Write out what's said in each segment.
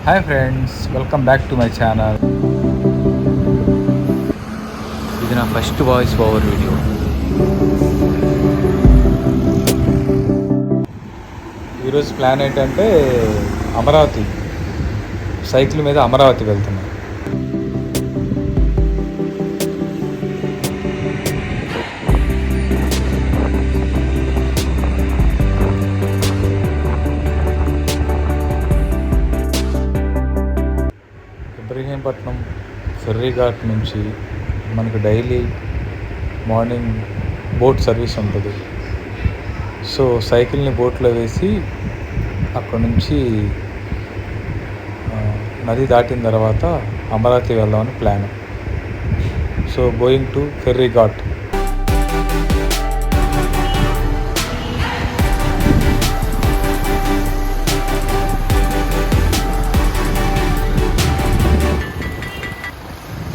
Hi friends, welcome back to my channel. ఇది నా first voice over video. ఈరోజు plan ఏంటంటే అమరావతి సైకిల్ మీద అమరావతి వెళ్తున్నాం. ఇబ్రహీంపట్నం ఫెర్రీ ఘాట్ నుంచి మనకు డైలీ మార్నింగ్ బోట్ సర్వీస్ ఉంటుంది. సో సైకిల్ని బోట్లో వేసి అక్కడ నుంచి నది దాటిన తర్వాత అమరావతి వెళ్దామని plan. So going to ferry ghat.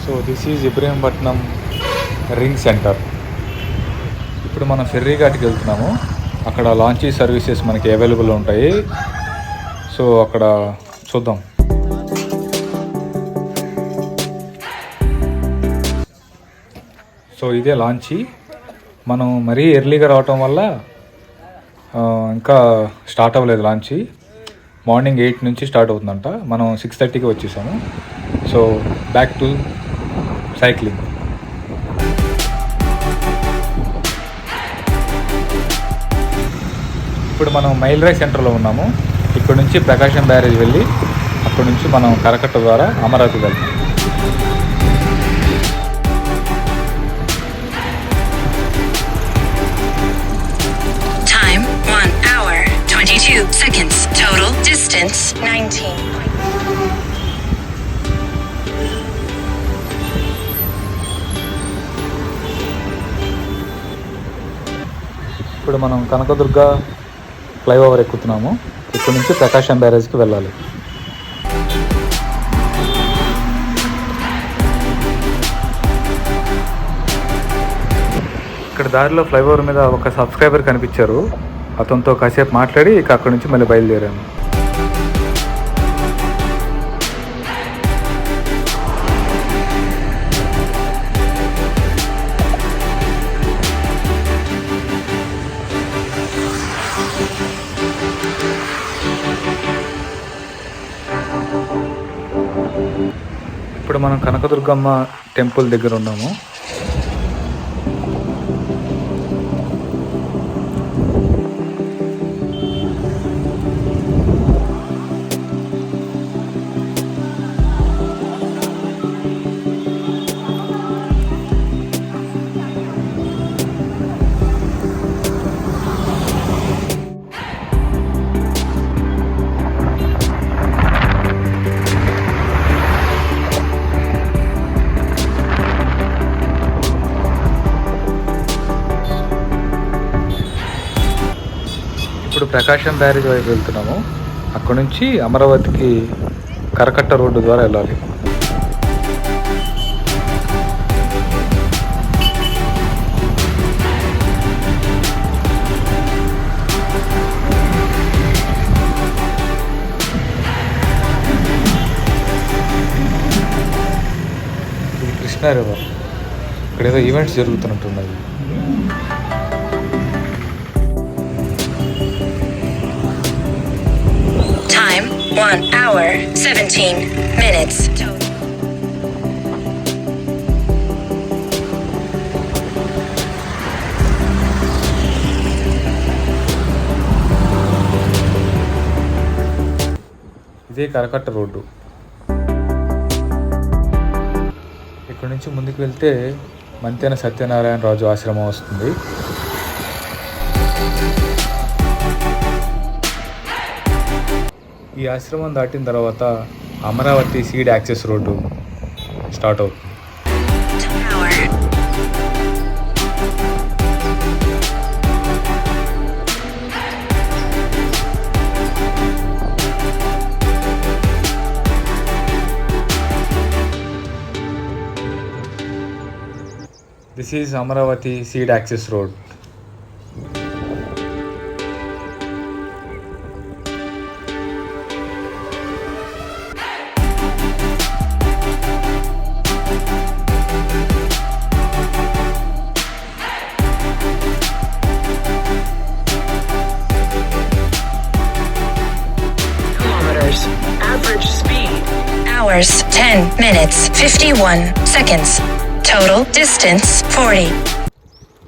So this is Ibrahimpatnam ring centre. ఇప్పుడు మనం ఫెర్రీ ఘాట్కి వెళ్తున్నాము. అక్కడ లాంచీ సర్వీసెస్ మనకి అవైలబుల్ ఉంటాయి. సో అక్కడ చూద్దాం. సో ఇదే లాంచీ. మనం మరీ ఎర్లీగా రావటం వల్ల ఇంకా స్టార్ట్ అవ్వలేదు లాంచీ. మార్నింగ్ 8 నుంచి స్టార్ట్ అవుతుందంట. మనం 6:30కి వచ్చేసాము. So back to cycling. ఇప్పుడు మనం మైల్రాయ్ సెంటర్లో ఉన్నాము. ఇక్కడ నుంచి ప్రకాశం బ్యారేజ్ వెళ్ళి అక్కడ నుంచి మనం కరకట్ట ద్వారా అమరావతి వెళ్తాం. Time 1 hour 22 seconds. Total distance 19. ఇప్పుడు మనం కనకదుర్గ ఫ్లైఓవర్ ఎక్కుతున్నాము. ఇక్కడ నుంచి ప్రకాశం బ్యారేజ్కి వెళ్ళాలి. ఇక్కడ దారిలో ఫ్లైఓవర్ మీద ఒక సబ్స్క్రైబర్ కనిపించారు. అతనితో కాసేపు మాట్లాడి ఇక అక్కడ నుంచి మళ్ళీ బయలుదేరాము. ఇప్పుడు మనం కనకదుర్గమ్మ టెంపుల్ దగ్గర ఉన్నాము. ఇప్పుడు ప్రకాశం బ్యారేజ్ వైపు వెళ్తున్నాము. అక్కడ నుంచి అమరావతికి కరకట్ట రోడ్డు ద్వారా వెళ్ళాలి. ఇది కృష్ణా రివర్. ఇక్కడ ఏదో ఈవెంట్స్ జరుగుతున్నట్టున్నాయి. Time 1 hour 17 minutes. ఇదే కరకట్ట రోడ్డు. ఇక్కడ నుంచి ముందుకు వెళ్తే మంతెన సత్యనారాయణ రాజు ఆశ్రమం వస్తుంది. ఈ ఆశ్రమం దాటిన తర్వాత Amaravati seed access road start అవుతుంది. This is Amaravati seed access road. kilometers. Average speed. Hours 10 minutes 51 seconds. Total distance 40.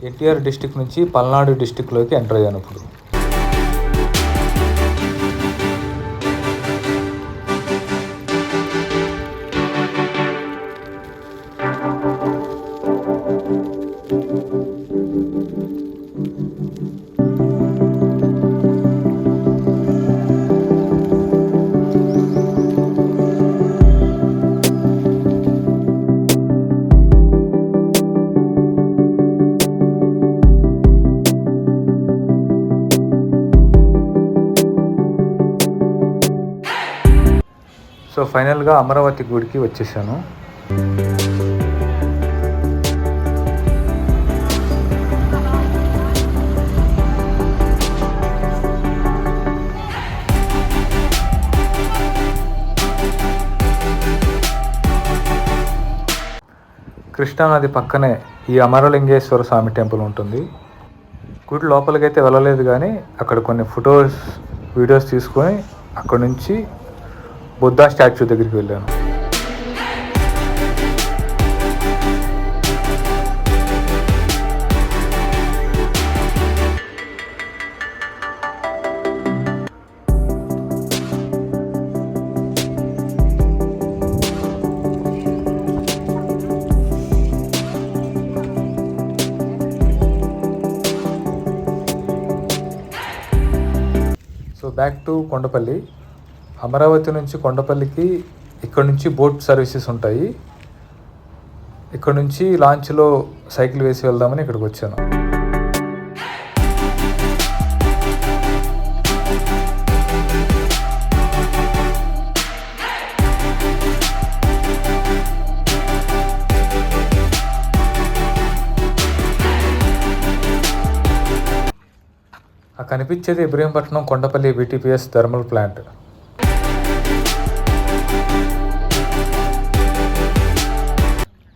NTR district నుంచి పల్నాడు డిస్టిక్లోకి ఎంటర్ అయ్యాను ఇప్పుడు. సో ఫైనల్గా అమరావతి గుడికి వచ్చేసాను. కృష్ణానది పక్కనే ఈ అమరలింగేశ్వర స్వామి టెంపుల్ ఉంటుంది. గుడి లోపలికైతే వెళ్ళలేదు, కానీ అక్కడ కొన్ని ఫొటోస్ వీడియోస్ తీసుకొని అక్కడ నుంచి బుద్ధా స్టాచ్యూ దగ్గరికి వెళ్ళాను. So back to Kondapalli. Amaravati నుంచి కొండపల్లికి ఇక్కడ నుంచి బోట్ సర్వీసెస్ ఉంటాయి. ఇక్కడ నుంచి లాంచ్లో సైకిల్ వేసి వెళ్దామని ఇక్కడికి వచ్చాను. ఆ కనిపించేది Ibrahimpatnam Kondapalli BTPS thermal plant.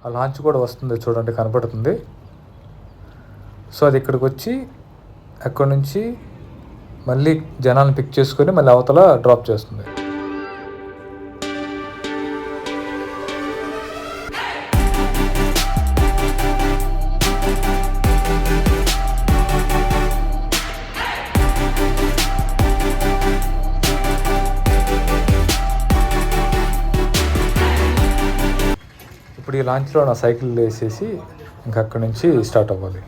ఆ లాంచ్ కూడా వస్తుంది చూడండి, కనపడుతుంది. సో అది ఇక్కడికి వచ్చి అక్కడ నుంచి మళ్ళీ జనాలను పిక్ చేసుకొని మళ్ళీ అవతల డ్రాప్ చేస్తుంది. ఇప్పుడు ఈ లాంచ్లో నా సైకిల్ వేసేసి ఇంకా అక్కడి నుంచి స్టార్ట్ అవ్వాలి.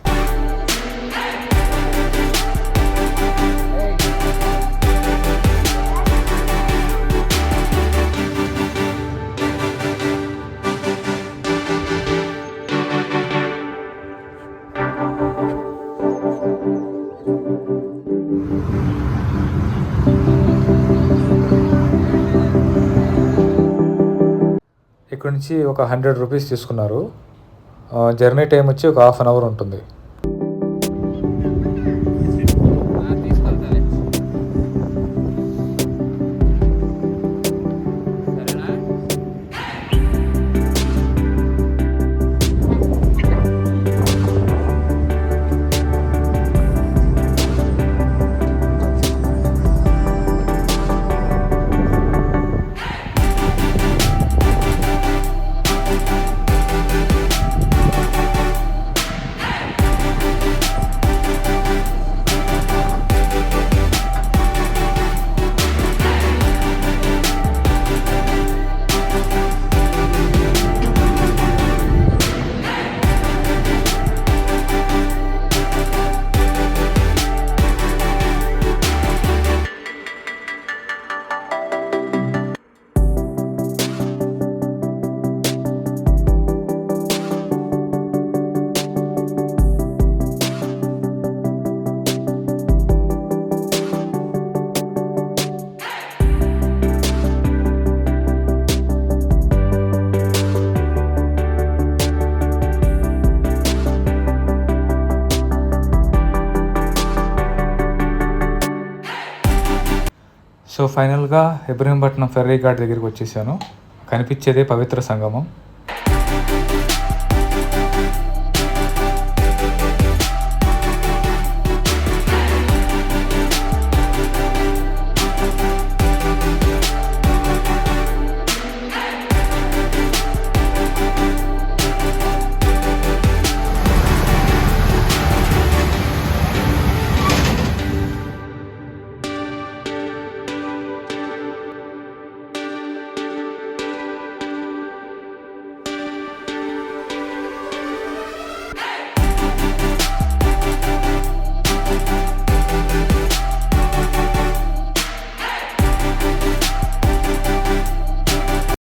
ఇక్కడ నుంచి ఒక 100 రూపీస్ తీసుకున్నారు. జర్నీ టైం వచ్చి ఒక ½ అవర్ ఉంటుంది. సో ఫైనల్గా ఇబ్రహీంపట్నం ఫెర్రీ ఘాట్ దగ్గరికి వచ్చేసాను. కనిపించేదే పవిత్ర సంగమం.